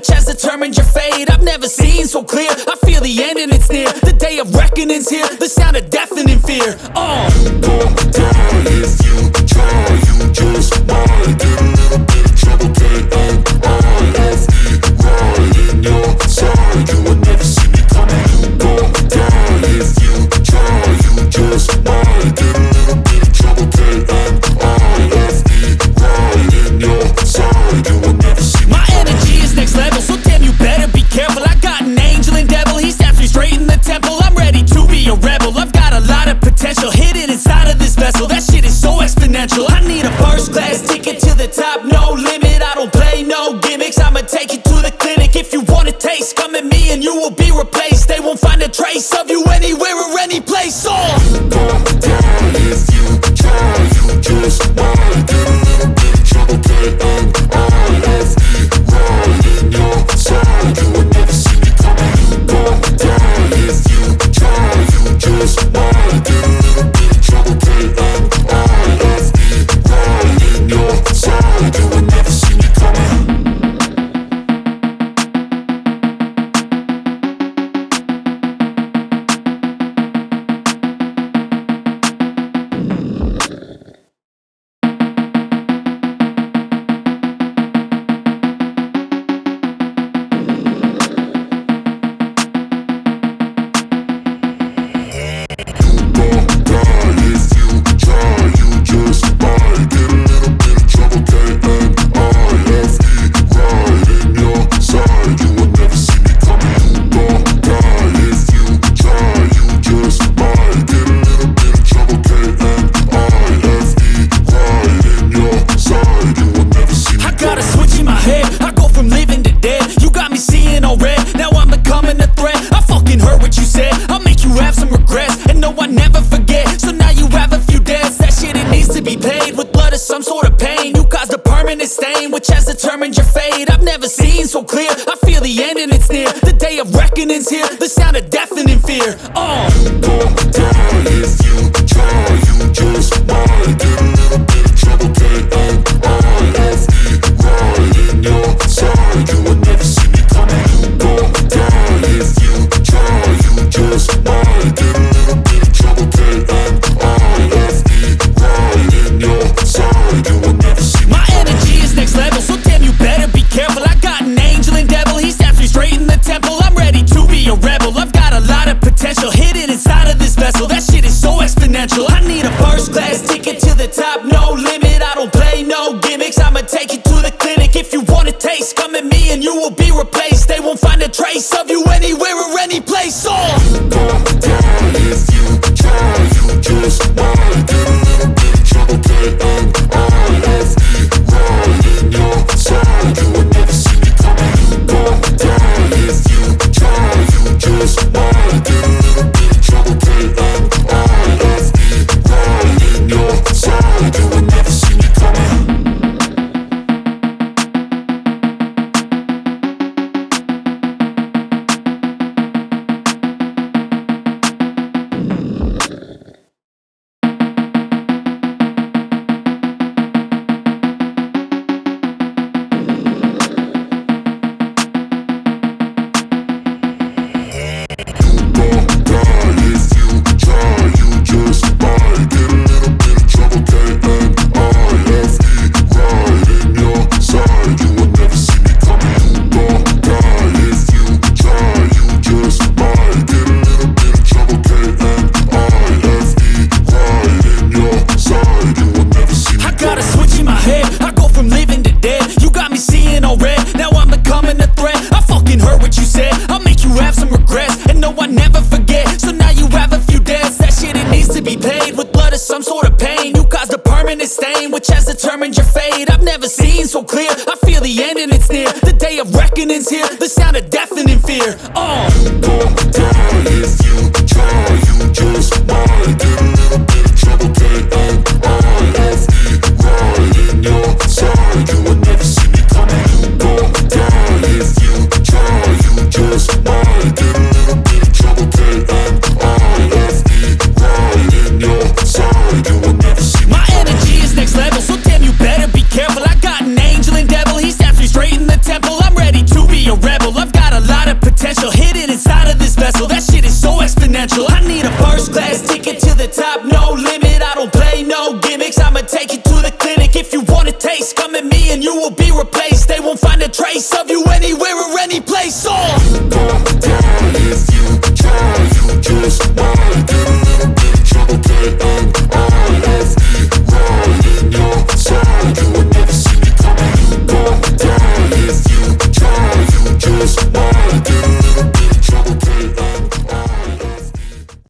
which has determined your fate. I've never seen so clear, I feel the end and it's near. The day of reckoning's here, the sound of deafening fear. You gon' die if you try, you just might get a little bit of trouble, K-N-I-F-E, right in your side, you will never see me coming. You gon' die if you try, you just might get a little bit of trouble, K-N-I-F-E, right in your side, you will never see me coming. My energy is next level, so damn you better be careful. I got an angel and devil, he snaps me straight in the temple. I'm ready to be a rebel, I've got a lot of potential hidden inside of this vessel. That shit is so exponential. I need a first class ticket to the top, no limit. I don't play no gimmicks, I'ma take you to the clinic. If you want a taste, come at me and you will be replaced. They won't find a trace of you anywhere or any place. You gon' die if you try, you just might get a little bit of trouble, K-N-I-F-E, right in your side, you will never see me coming. You gon' die if you try, you just might get a little bit of trouble, K-N-I-F-E, right in your side, you will never see me coming. Which has determined your fate. I've never seen so clear, I feel the end and it's near. The day of reckoning's here, the sound of deafening fear. You gon' die if you try, you just might get a little bit of trouble, K-N-I-F-E, right in your side, you will never see me coming. You gon' die if you try, you just might get a little bit of trouble, K-N-I-F-E, right in your side, you will never see me coming. My energy is next level, so damn you better be careful. I got an angel and devil, he snaps me straight in the temple. I'm ready to be a rebel, I've got a lot of potential hidden inside of this vessel. That shit is so exponential. I need a first class ticket to the top, no limit. I don't play no gimmicks, I'ma take you to the clinic. If you want a taste, come at me and you will be replaced. They won't find a trace of you anywhere or any place. You gon' die if you try, you just might get a little bit of trouble, K-N-I-F-E, right in your side, you will never see me coming. You gon' die if you try, you just might get a little bit of trouble, K-N-I-F-E, right in your side, you will never see me coming. Which has determined your fate. I've never seen so clear, I feel the end and it's near. The day of reckoning's here, the sound of deafening fear. You gon' die if you try, you just might get a little bit of trouble, K-N-I-F-E, right in your side, you will never see me coming. You gon' die if you try, you just might get a little bit of trouble, K-N-I-F-E, right in your side, you will never see me coming. My energy is next level, so damn you better be careful. I got an angel and devil, he snaps me straight in the temple. I'm ready to be a taste. Come at me and you will be replaced. They won't find a trace of you